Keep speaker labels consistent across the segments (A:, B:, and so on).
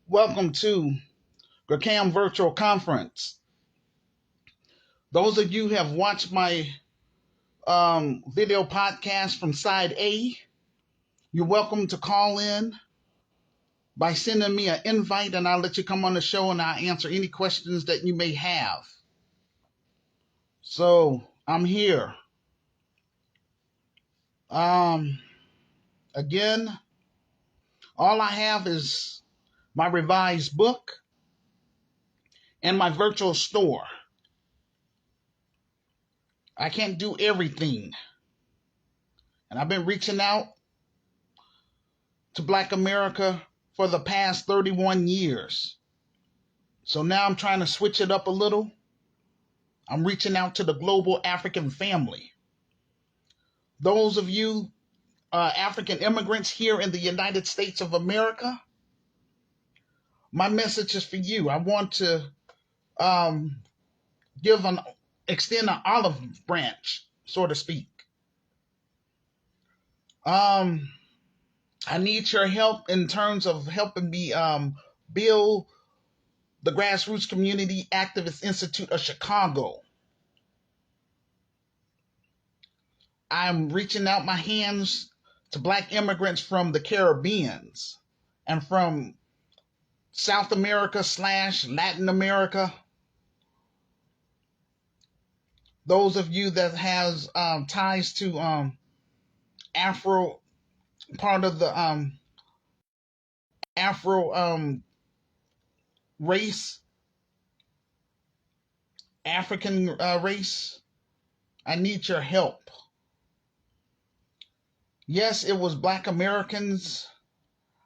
A: Welcome to GRCAM Virtual Conference. Those of you who have watched my video podcast from Side A, you're welcome to call in by sending me an invite, and I'll let you come on the show and I'll answer any questions that you may have. So I'm here. Again, all I have is my revised book and my virtual store. I can't do everything. And I've been reaching out to Black America for the past 31 years. So now I'm trying to switch it up a little. I'm reaching out to the global African family. Those of you African immigrants here in the United States of America, my message is for you. I want to extend an olive branch, so to speak. I need your help in terms of helping me build the Grassroots Community Activist Institute of Chicago. I'm reaching out my hands to Black immigrants from the Caribbean and from South America / Latin America. Those of you that has ties to Afro, part of the Afro race, African race, I need your help. Yes, it was Black Americans,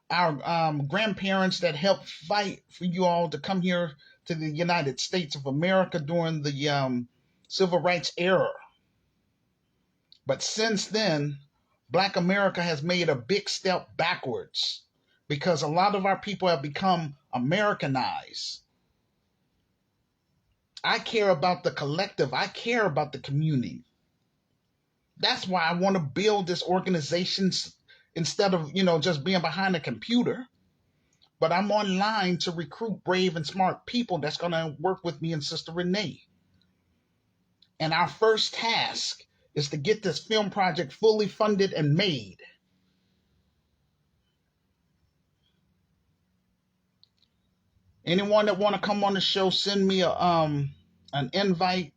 A: our grandparents that helped fight for you all to come here to the United States of America during the Civil Rights era. But since then, Black America has made a big step backwards because a lot of our people have become Americanized. I care about the collective. I care about the community. That's why I want to build this organization instead of, just being behind a computer. But I'm online to recruit brave and smart people that's going to work with me and Sister Renee. And our first task is to get this film project fully funded and made. Anyone that want to come on the show, send me an invite,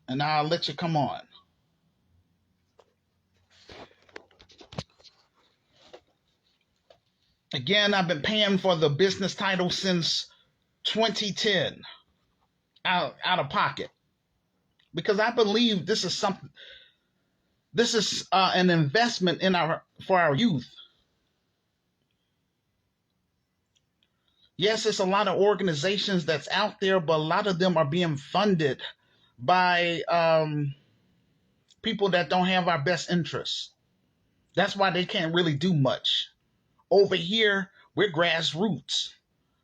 A: and I'll let you come on. Again, I've been paying for the business title since 2010, out of pocket, because I believe this is something. This is an investment for our youth. Yes, it's a lot of organizations that's out there, but a lot of them are being funded by people that don't have our best interests. That's why they can't really do much. Over here, we're grassroots.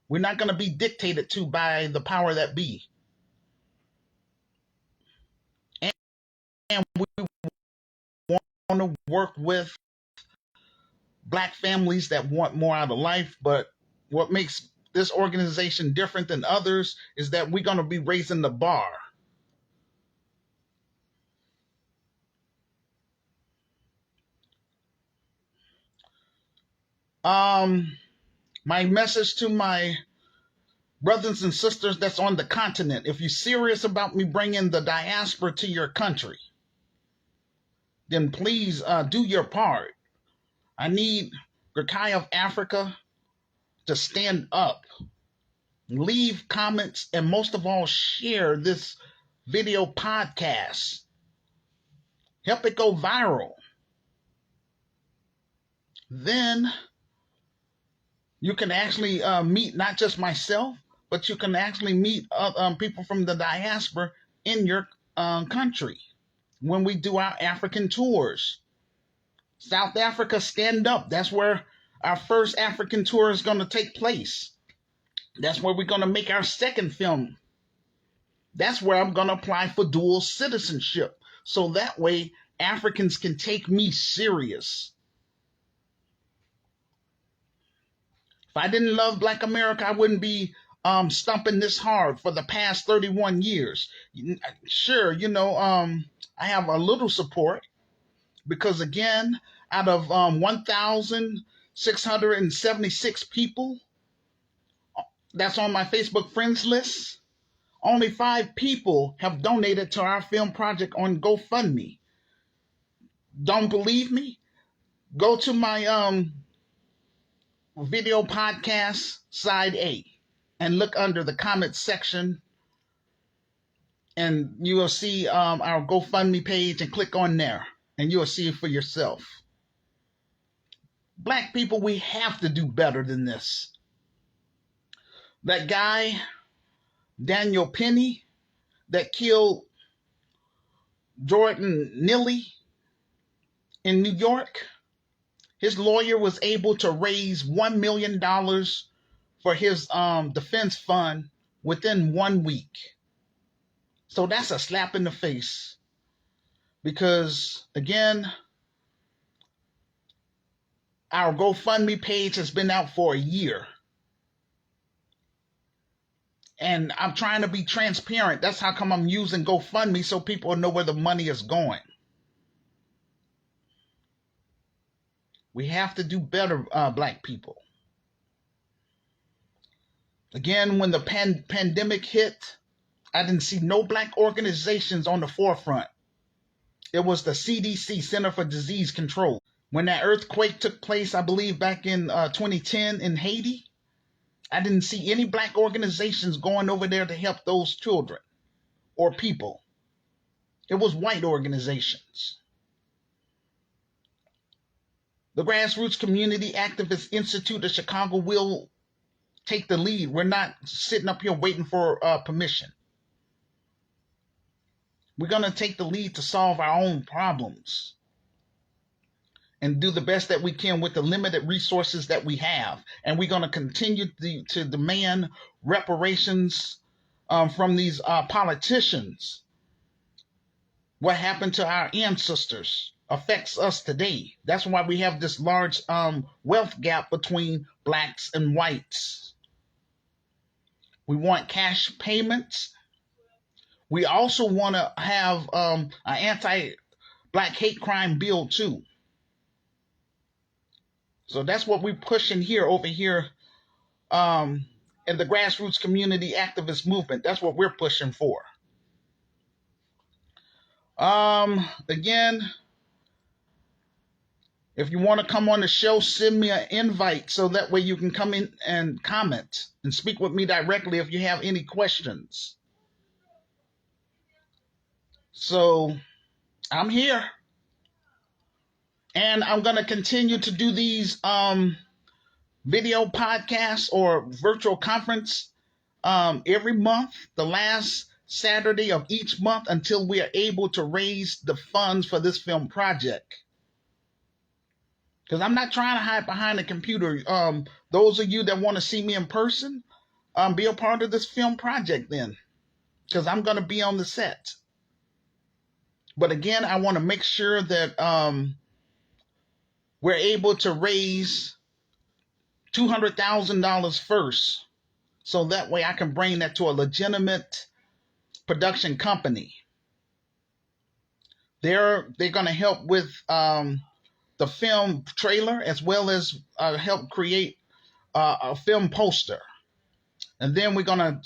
A: We're not going to be dictated to by the power that be. And we want to work with Black families that want more out of life. But what makes this organization different than others is that we're going to be raising the bar. My message to my brothers and sisters that's on the continent: if you're serious about me bringing the diaspora to your country, then please do your part. I need GRCAM of Africa to stand up, leave comments, and most of all, share this video podcast. Help it go viral. Then you can actually meet not just myself, but you can actually meet people from the diaspora in your country when we do our African tours. South Africa, stand up. That's where our first African tour is going to take place. That's where we're going to make our second film. That's where I'm going to apply for dual citizenship. So that way Africans can take me serious. If I didn't love Black America, I wouldn't be stumping this hard for the past 31 years. Sure, I have a little support because, again, out of 1,676 people that's on my Facebook friends list, only 5 people have donated to our film project on GoFundMe. Don't believe me? Go to my video podcast side A and look under the comments section, and you will see our GoFundMe page, and click on there and you will see it for yourself. Black people, we have to do better than this. That guy, Daniel Penny, that killed Jordan Neely in New York, his lawyer was able to raise $1 million for his defense fund within 1 week. So that's a slap in the face. Because, again, our GoFundMe page has been out for a year. And I'm trying to be transparent. That's how come I'm using GoFundMe, so people know where the money is going. We have to do better, Black people. Again, when the pandemic hit, I didn't see no Black organizations on the forefront. It was the CDC, Center for Disease Control. When that earthquake took place, I believe back in 2010 in Haiti, I didn't see any Black organizations going over there to help those children or people. It was white organizations. The Grassroots Community Activist Institute of Chicago will take the lead. We're not sitting up here waiting for permission. We're going to take the lead to solve our own problems and do the best that we can with the limited resources that we have. And we're going to continue to demand reparations from these politicians. What happened to our ancestors affects us today. That's why we have this large wealth gap between Blacks and whites. We want cash payments. We also want to have an anti-Black hate crime bill too. So that's what we're pushing over here in the Grassroots Community Activist Movement. That's what we're pushing for. Again, if you want to come on the show, send me an invite so that way you can come in and comment and speak with me directly if you have any questions. So I'm here. And I'm going to continue to do these video podcasts or virtual conference every month, the last Saturday of each month, until we are able to raise the funds for this film project. Because I'm not trying to hide behind a computer. Those of you that want to see me in person, be a part of this film project then. Because I'm going to be on the set. But again, I want to make sure that we're able to raise $200,000 first. So that way I can bring that to a legitimate production company. They're going to help with the film trailer, as well as help create a film poster. And then we're going to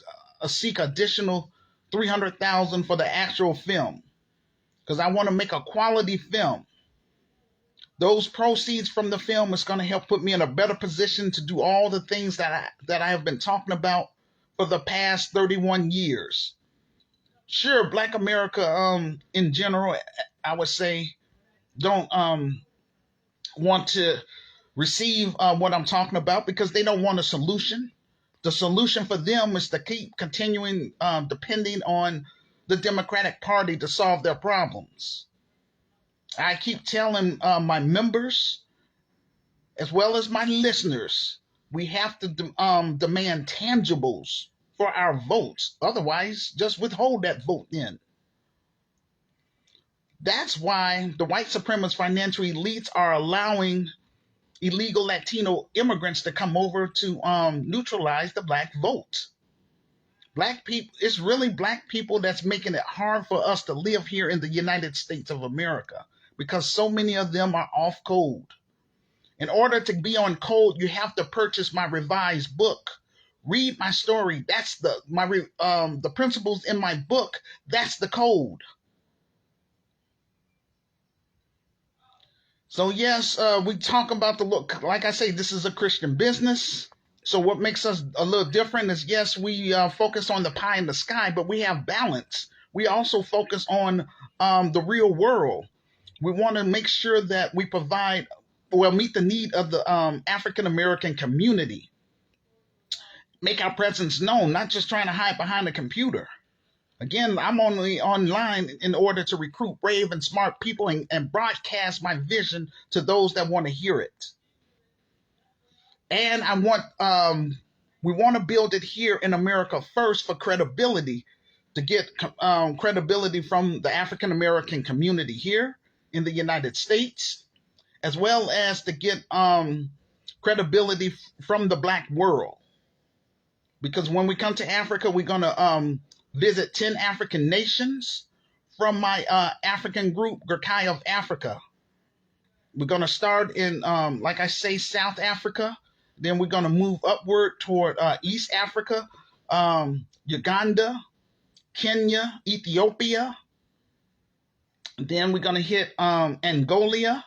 A: seek additional $300,000 for the actual film, because I want to make a quality film. Those proceeds from the film is going to help put me in a better position to do all the things that I have been talking about for the past 31 years. Sure, Black America in general, I would say, don't want to receive what I'm talking about because they don't want a solution. The solution for them is to keep continuing depending on the Democratic Party to solve their problems. I keep telling my members, as well as my listeners, we have to demand tangibles for our votes. Otherwise, just withhold that vote then. That's why the white supremacist financial elites are allowing illegal Latino immigrants to come over to neutralize the black vote. Black people, it's really black people that's making it hard for us to live here in the United States of America because so many of them are off code. In order to be on code, you have to purchase my revised book. Read my story. That's the principles in my book. That's the code. So yes, we talk about the look. Like I say, this is a Christian business. So what makes us a little different is, yes, we focus on the pie in the sky, but we have balance. We also focus on the real world. We want to make sure that we meet the need of the African American community. Make our presence known, not just trying to hide behind a computer. Again, I'm only online in order to recruit brave and smart people and broadcast my vision to those that want to hear it. And we want to build it here in America first for credibility, to get credibility from the African American community here in the United States, as well as to get credibility from the black world. Because when we come to Africa, we're going to visit 10 African nations from my African group, GRCAM of Africa. We're going to start in, like I say, South Africa. Then we're going to move upward toward East Africa, Uganda, Kenya, Ethiopia. Then we're going to hit Angola.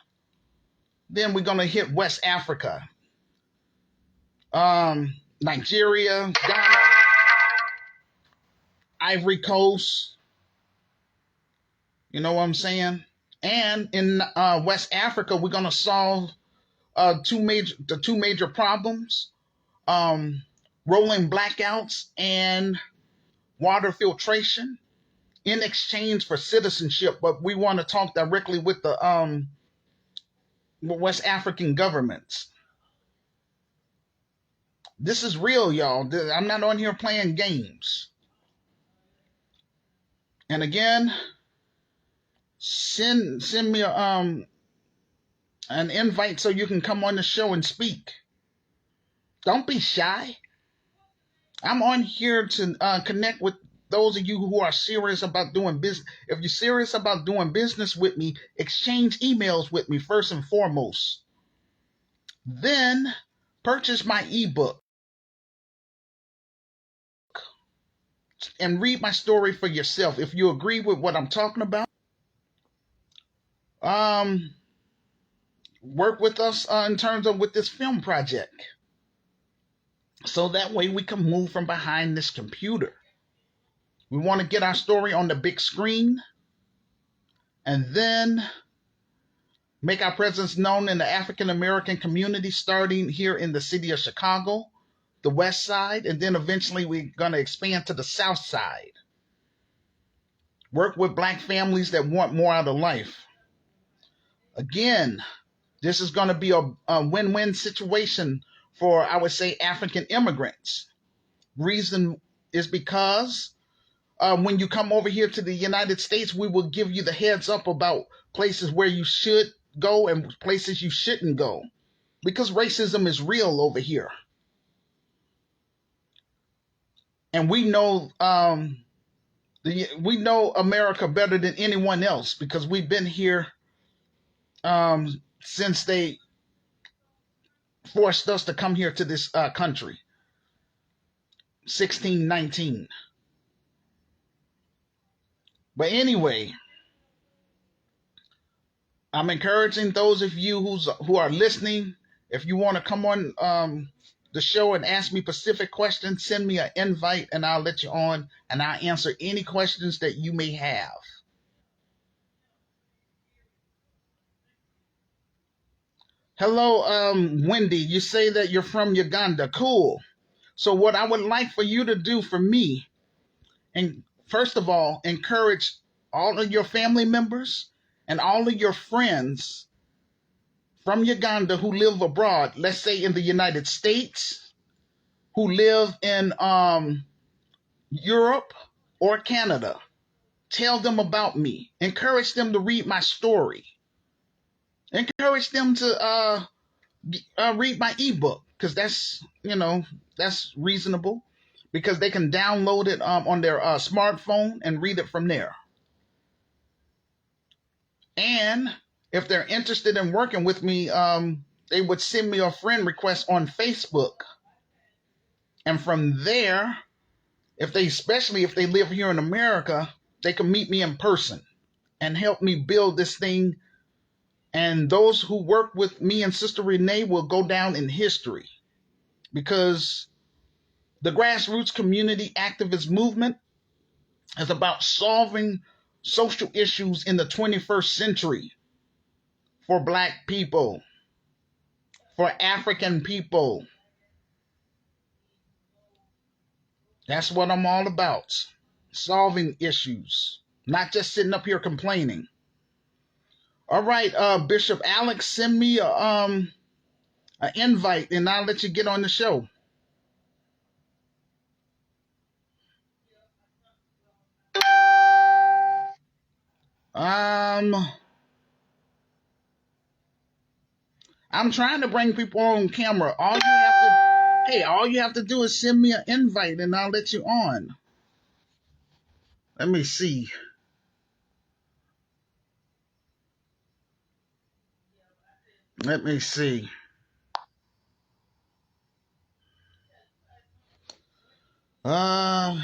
A: Then we're going to hit West Africa, Nigeria, Ghana, Ivory Coast. You know what I'm saying? And in West Africa, we're going to solve the two major problems, rolling blackouts and water filtration in exchange for citizenship. But we want to talk directly with the West African governments. This is real, y'all. I'm not on here playing games. And again, send me an invite so you can come on the show and speak. Don't be shy. I'm on here to connect with those of you who are serious about doing business. If you're serious about doing business with me, exchange emails with me first and foremost. Then purchase my ebook and read my story for yourself. If you agree with what I'm talking about, work with us in terms of with this film project. So that way we can move from behind this computer. We want to get our story on the big screen and then make our presence known in the African American community, starting here in the city of Chicago, the West Side, and then eventually we're going to expand to the South Side. Work with black families that want more out of life. Again, this is going to be a win-win situation for, I would say, African immigrants. Reason is because when you come over here to the United States, we will give you the heads up about places where you should go and places you shouldn't go, because racism is real over here. And we know we know America better than anyone else because we've been here since they forced us to come here to this country, 1619. But anyway, I'm encouraging those of you who are listening, if you want to come on the show and ask me specific questions, send me an invite and I'll let you on and I'll answer any questions that you may have. Hello, Wendy. You say that you're from Uganda. Cool. So what I would like for you to do for me, and first of all, encourage all of your family members and all of your friends from Uganda who live abroad, let's say in the United States, who live in Europe or Canada. Tell them about me. Encourage them to read my story. Encourage them to read my ebook, because that's reasonable, because they can download it on their smartphone and read it from there. And if they're interested in working with me, they would send me a friend request on Facebook, and from there, especially if they live here in America, they can meet me in person and help me build this thing. And those who work with me and Sister Renee will go down in history, because the grassroots community activist movement is about solving social issues in the 21st century for Black people, for African people. That's what I'm all about. Solving issues, not just sitting up here complaining. All right, Bishop Alex, send me an invite and I'll let you get on the show. I'm trying to bring people on camera. All you have to do is send me an invite and I'll let you on. Let me see. Let me see. Uh,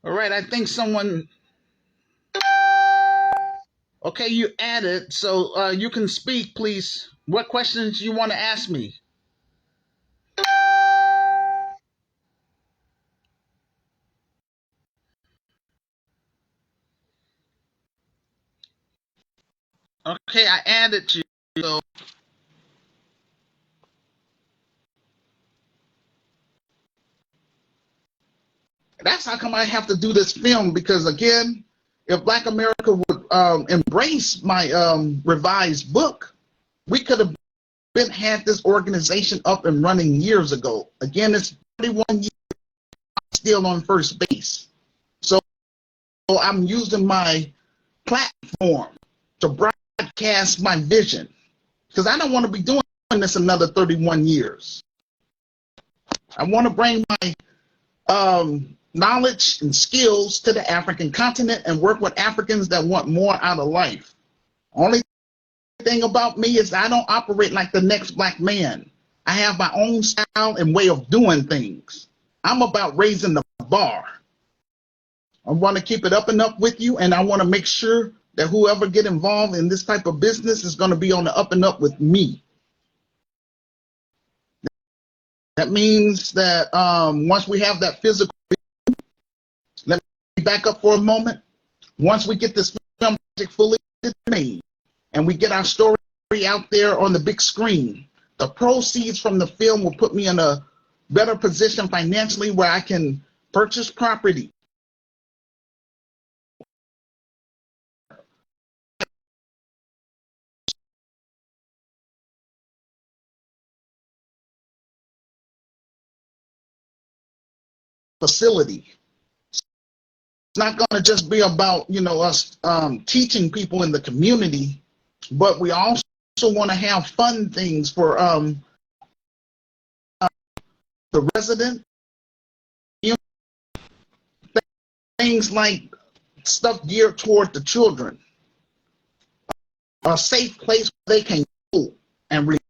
A: all right, I think someone. Okay, you added, so you can speak, please. What questions you want to ask me? Okay, I added you. So that's how come I have to do this film, because again, if Black America would embrace my revised book, we could have had this organization up and running years ago. Again, it's 31 years still on first base. So I'm using my platform to broadcast my vision, because I don't want to be doing this another 31 years. I want to bring my knowledge and skills to the African continent and work with Africans that want more out of life. Only thing about me is I don't operate like the next Black man. I have my own style and way of doing things. I'm about raising the bar. I want to keep it up and up with you, and I want to make sure that whoever get involved in this type of business is going to be on the up and up with me. That means that once we have that physical, let me back up for a moment. Once we get this film project fully made and we get our story out there on the big screen, the proceeds from the film will put me in a better position financially where I can purchase property, facility. It's not going to just be about, us teaching people in the community, but we also want to have fun things for the resident, things like stuff geared toward the children, a safe place where they can go and relax.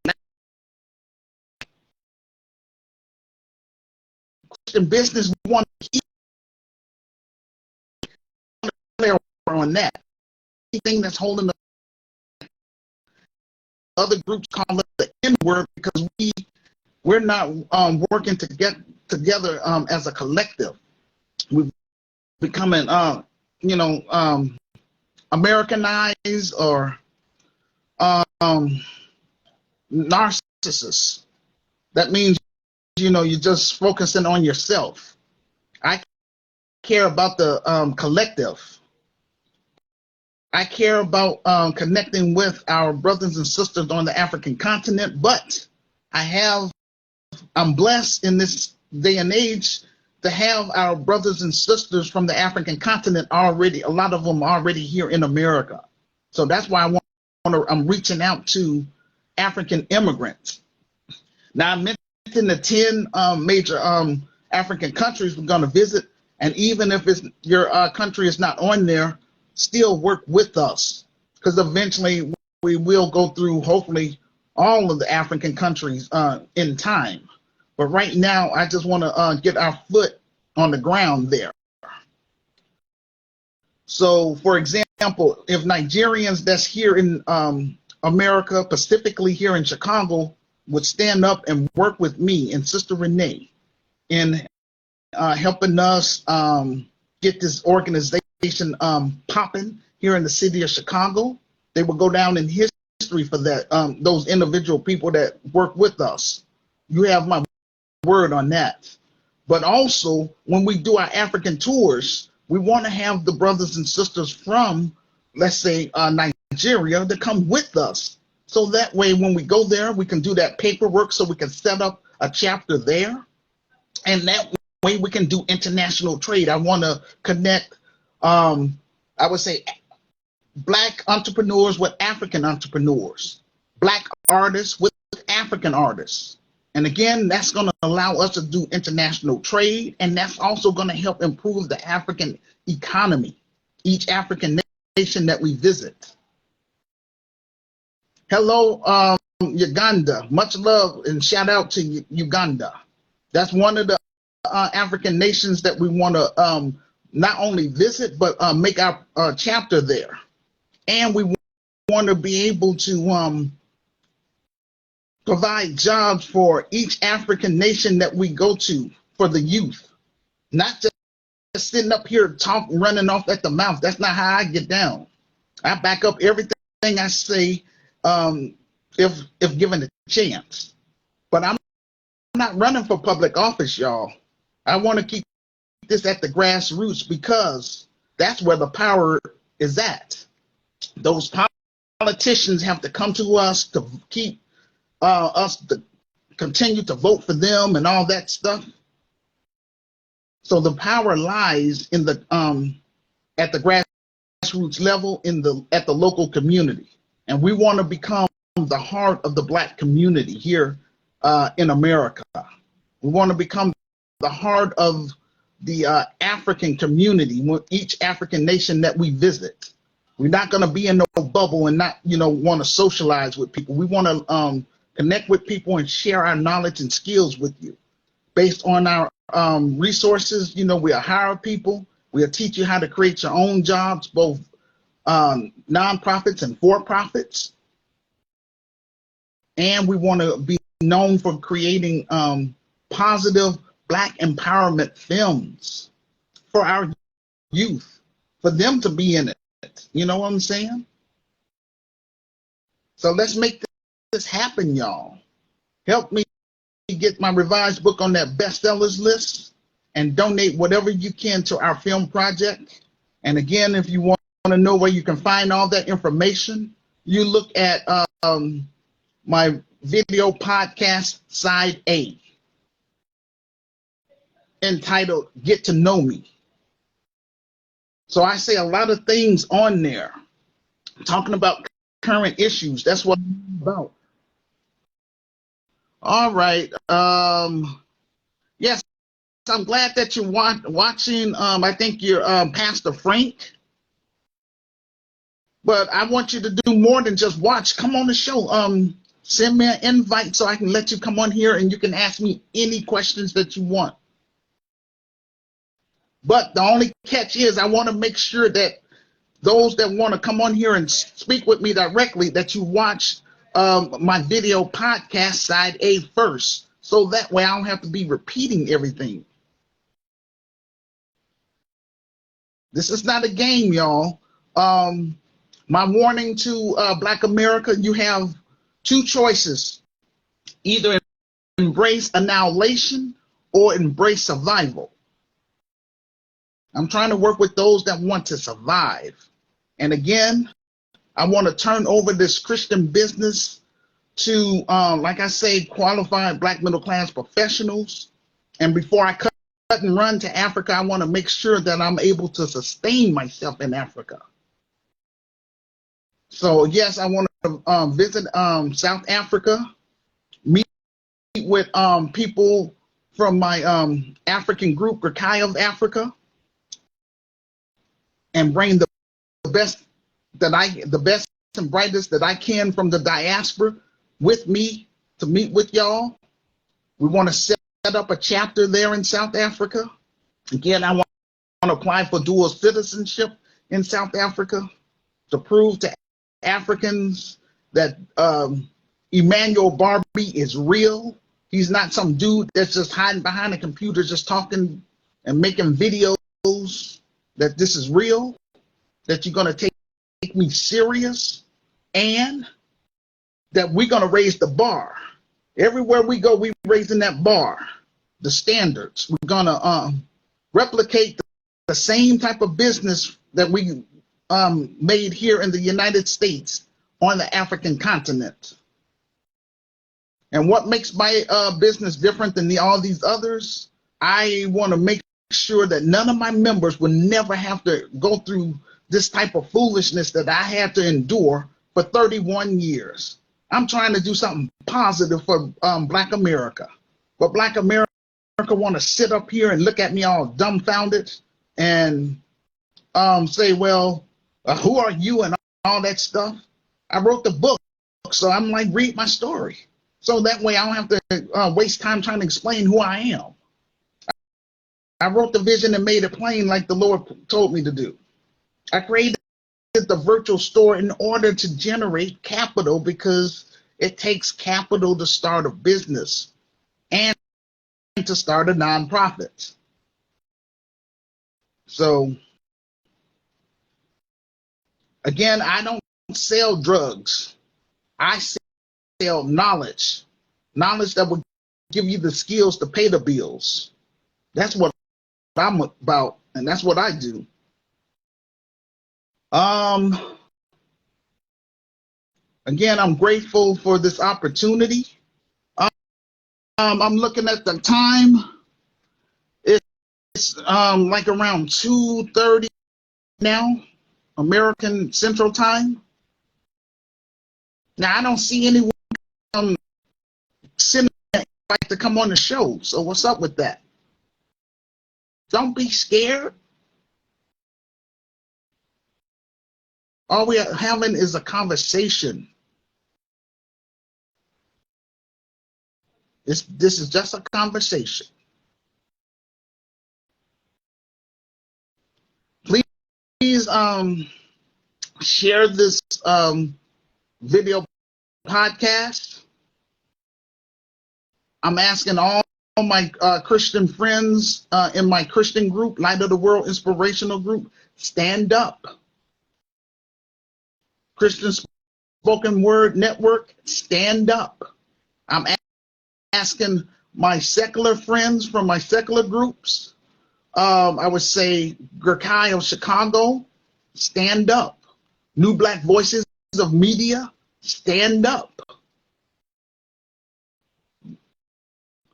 A: In business, we want to keep clear on that. Anything that's holding the other groups call it the N word, because we're not working to get together as a collective. We're becoming Americanized or narcissists. That means you're just focusing on yourself. I care about the collective. I care about connecting with our brothers and sisters on the African continent, but I'm blessed in this day and age to have our brothers and sisters from the African continent already, a lot of them already here in America. So that's why I'm reaching out to African immigrants. Now, I mentioned the 10 major African countries we're going to visit, and even if your country is not on there, still work with us, because eventually we will go through, hopefully, all of the African countries in time. But right now, I just want to get our foot on the ground there. So, for example, if Nigerians that's here in America, specifically here in Chicago, would stand up and work with me and Sister Renee in helping us get this organization popping here in the city of Chicago, they will go down in history for that. Those individual people that work with us. You have my word on that. But also, when we do our African tours, we want to have the brothers and sisters from, let's say, Nigeria to come with us. So that way, when we go there, we can do that paperwork so we can set up a chapter there. And that way we can do international trade. I want to connect, I would say, Black entrepreneurs with African entrepreneurs, Black artists with African artists. And again, that's going to allow us to do international trade, and that's also going to help improve the African economy, each African nation that we visit. Hello, Uganda. Much love and shout out to Uganda. That's one of the African nations that we want to not only visit, but make our chapter there. And we want to be able to provide jobs for each African nation that we go to for the youth. Not just sitting up here talking, running off at the mouth. That's not how I get down. I back up everything I say if given a chance. But I'm not running for public office, y'all. I want to keep this at the grassroots because that's where the power is at. Those politicians have to come to us to keep us to continue to vote for them and all that stuff. So the power lies in the at the grassroots level, at the local community, and we want to become the heart of the Black community here in America. We want to become the heart of the African community, each African nation that we visit. We're not going to be in no bubble and not, want to socialize with people. We want to connect with people and share our knowledge and skills with you. Based on our resources, we'll hire people. We'll teach you how to create your own jobs, both nonprofits and for-profits. And we want to be known for creating positive Black empowerment films for our youth, for them to be in it. You know what I'm saying? So let's make this happen, y'all. Help me get my revised book on that bestsellers list and donate whatever you can to our film project. And again, if you want to know where you can find all that information, you look at my video podcast side A, entitled Get to Know Me. So I say a lot of things on there, talking about current issues. That's what I'm about. All right. Yes, I'm glad that you're watching. I think you're Pastor Frank. But I want you to do more than just watch. Come on the show. Send me an invite so I can let you come on here and you can ask me any questions that you want. But the only catch is I want to make sure that those that want to come on here and speak with me directly, that you watch my video podcast side A first. So that way I don't have to be repeating everything. This is not a game, y'all. My warning to Black America, you have two choices. Either embrace annihilation or embrace survival. I'm trying to work with those that want to survive. And again, I want to turn over this Christian business to, like I say, qualified Black middle class professionals. And before I cut and run to Africa, I want to make sure that I'm able to sustain myself in Africa. So yes, I want to visit South Africa, meet with people from my African group, GRCAM of Africa, and bring the best and brightest that I can from the diaspora with me to meet with y'all. We want to set up a chapter there in South Africa. Again, I want to apply for dual citizenship in South Africa to prove to Africans that Emmanuel Barbee is real. He's not some dude that's just hiding behind a computer, just talking and making videos. That this is real, that you're going to take me serious, and that we're going to raise the bar. Everywhere we go, we're raising that bar, the standards. We're going to replicate the same type of business that we made here in the United States on the African continent. And what makes my business different than all these others? I want to make sure that none of my members will never have to go through this type of foolishness that I had to endure for 31 years. I'm trying to do something positive for Black America. But Black America want to sit up here and look at me all dumbfounded and say, well, who are you and all that stuff? I wrote the book, so I'm like, read my story. So that way I don't have to waste time trying to explain who I am. I wrote the vision and made it plain like the Lord told me to do. I created the virtual store in order to generate capital, because it takes capital to start a business and to start a nonprofit. So again, I don't sell drugs. I sell knowledge that will give you the skills to pay the bills. That's what I'm about, and that's what I do. Again, I'm grateful for this opportunity. I'm looking at the time. It's like around 2:30 now, American Central Time. Now, I don't see anyone sending like to come on the show. So what's up with that? Don't be scared. All we are having is a conversation. This is just a conversation. Please share this video podcast. I'm asking all my Christian friends in my Christian group, Light of the World Inspirational Group, stand up. Christian Spoken Word Network, stand up. I'm asking my secular friends from my secular groups, I would say GRCAM of Chicago, stand up. New Black Voices of Media, stand up.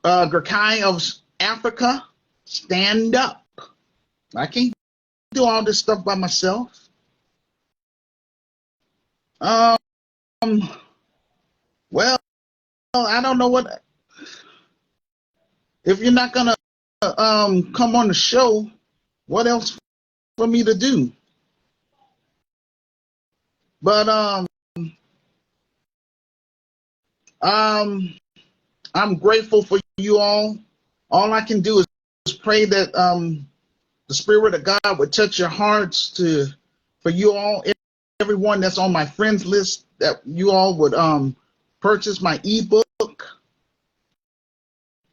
A: GRCAM of Africa, stand up. I can't do all this stuff by myself. Well, I don't know what. If you're not gonna come on the show, what else for me to do? But I'm grateful for you all. All I can do is pray that the Spirit of God would touch your hearts for you all, everyone that's on my friends list, that you all would purchase my ebook,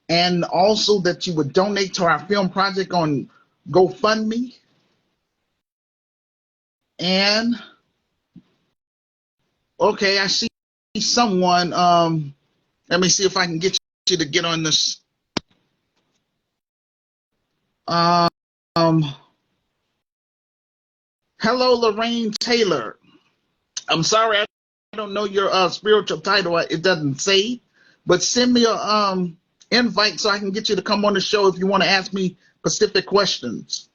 A: and also that you would donate to our film project on GoFundMe. And okay, I see someone. Let me see if I can get you to get on this. Hello, Lorraine Taylor. I'm sorry, I don't know your spiritual title. It doesn't say, but send me a invite so I can get you to come on the show if you want to ask me specific questions.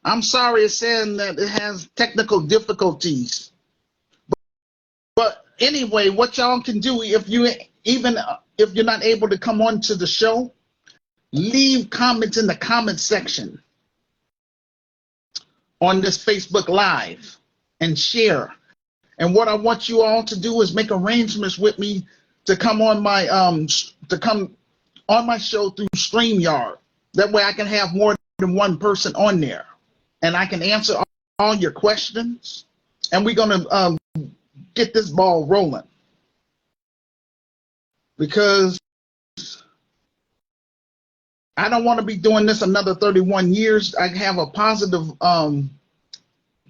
A: I'm sorry, it's saying that it has technical difficulties. But anyway, what y'all can do if you even if you're not able to come on to the show, leave comments in the comment section on this Facebook Live and share. And what I want you all to do is make arrangements with me to come on my show through StreamYard. That way I can have more than one person on there, and I can answer all your questions. And we're gonna get this ball rolling, because I don't want to be doing this another 31 years. I have a positive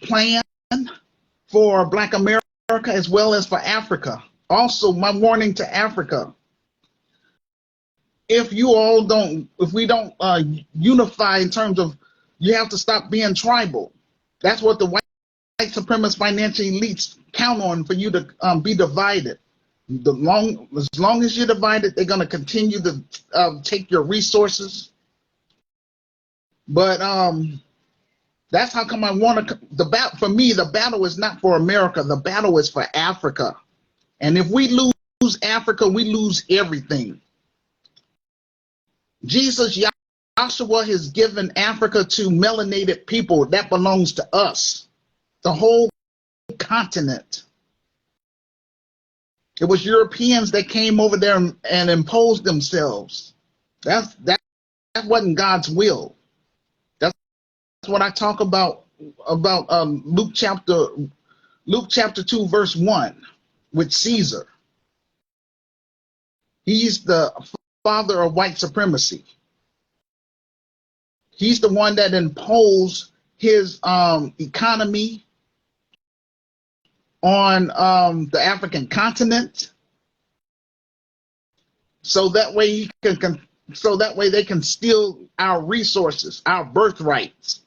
A: plan for Black America as well as for Africa. Also, my warning to Africa: if we don't unify in terms of, you have to stop being tribal. That's what the white supremacist financial elites count on, for you to be divided. As long as you're divided, they're going to continue to take your resources. But that's how come I want to. For me, the battle is not for America. The battle is for Africa. And if we lose Africa, we lose everything. Joshua has given Africa to melanated people. That belongs to us, the whole continent. It was Europeans that came over there and imposed themselves. That wasn't God's will. That's what I talk about Luke chapter 2 verse 1 with Caesar. He's the father of white supremacy. He's the one that imposed his economy on the African continent, so that way they can steal our resources, our birthrights,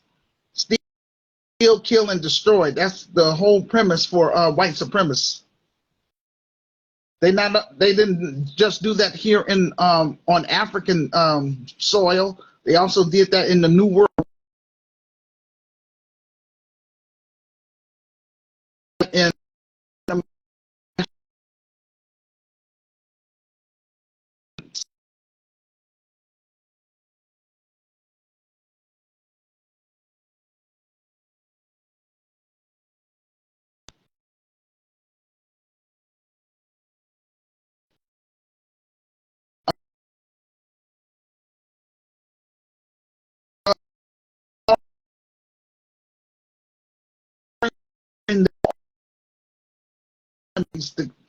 A: steal, kill, and destroy. That's the whole premise for white supremacy. They didn't just do that here in on African soil. They also did that in the New World. And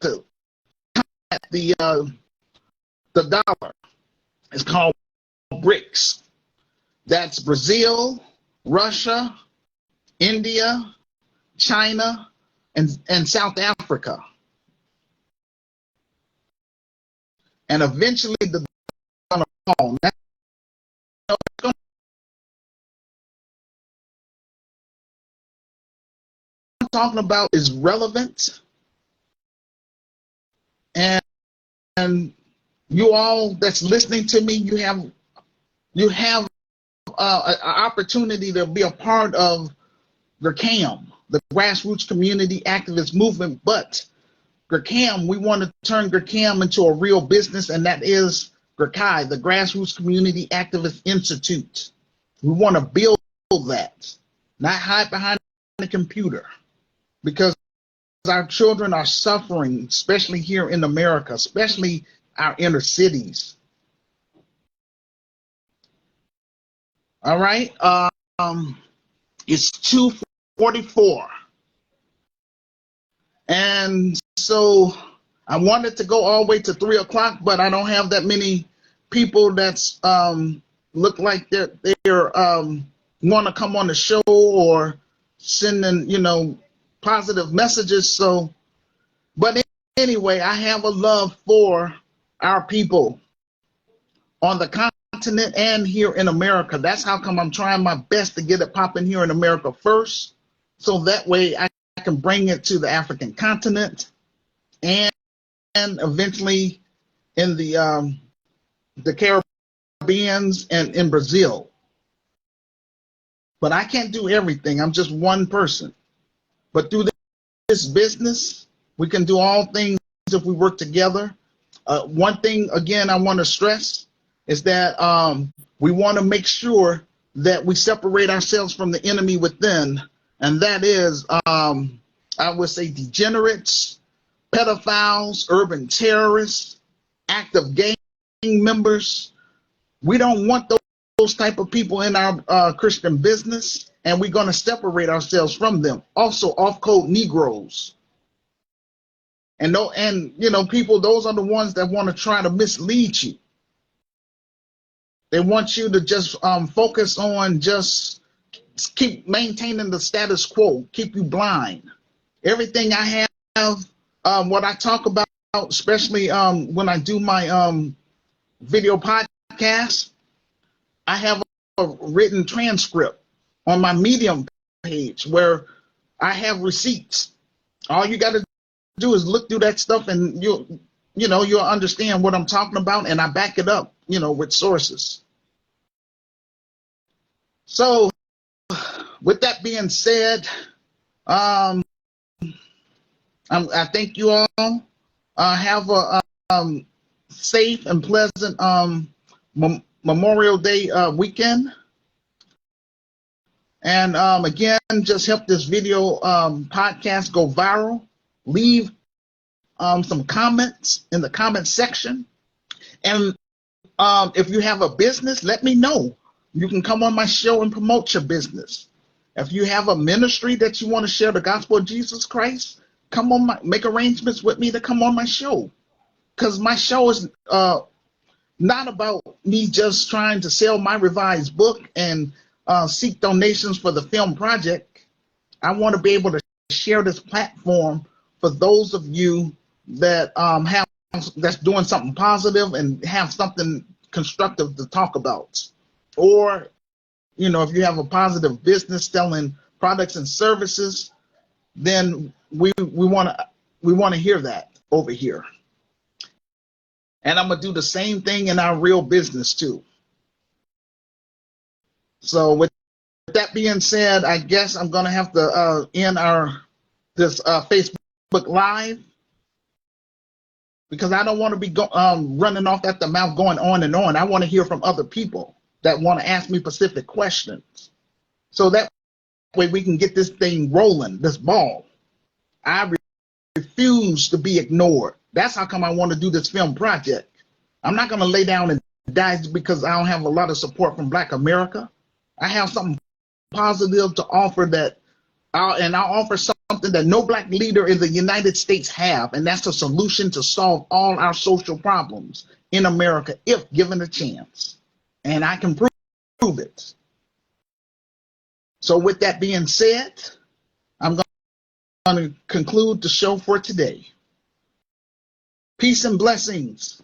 A: to the dollar is called BRICS. That's Brazil, Russia, India, China, and South Africa. And eventually the dollar fall. What I'm talking about is relevant, and you all that's listening to me, you have an opportunity to be a part of GRCAM, the Grassroots Community Activist Movement. But GRCAM, we want to turn GRCAM into a real business, and that is GRCAI, the Grassroots Community Activist Institute. We want to build that, not hide behind the computer, because our children are suffering, especially here in America, especially our inner cities. All right, it's 2:44, and so I wanted to go all the way to 3 o'clock, but I don't have that many people that's look like they're want to come on the show or sending positive messages. So, but anyway, I have a love for our people on the continent and here in America. That's how come I'm trying my best to get it popping here in America first, so that way I can bring it to the African continent and eventually in the Caribbeans and in Brazil. But I can't do everything. I'm just one person. But through this business, we can do all things if we work together. One thing, again, I want to stress is that we want to make sure that we separate ourselves from the enemy within, and that is, I would say, degenerates, pedophiles, urban terrorists, active gang members. We don't want those type of people in our Christian business, and we're going to separate ourselves from them. Also, off-code Negroes. And you know, people, those are the ones that want to try to mislead you. They want you to just focus on just keep maintaining the status quo, keep you blind. Everything I have, what I talk about, especially when I do my video podcast, I have a written transcript on my Medium page where I have receipts. All you got to do is look through that stuff, and you'll understand what I'm talking about, and I back it up, with sources. So, with that being said, I thank you all. Have a safe and pleasant Memorial Day weekend. And again, just help this video podcast go viral. Leave some comments in the comment section. And if you have a business, let me know. You can come on my show and promote your business. If you have a ministry that you want to share the gospel of Jesus Christ, come on make arrangements with me to come on my show. Because my show is not about me just trying to sell my revised book and seek donations for the film project. I want to be able to share this platform for those of you that that's doing something positive and have something constructive to talk about. Or, if you have a positive business selling products and services, then we want to hear that over here. And I'm going to do the same thing in our real business too. So with that being said, I guess I'm going to have to end this Facebook Live, because I don't want to be running off at the mouth going on and on. I want to hear from other people that want to ask me specific questions. So that way we can get this thing rolling, this ball. I refuse to be ignored. That's how come I want to do this film project. I'm not going to lay down and die because I don't have a lot of support from Black America. I have something positive to offer and I'll offer something that no Black leader in the United States have, and that's a solution to solve all our social problems in America if given a chance. And I can prove it. So with that being said, I'm going to conclude the show for today. Peace and blessings.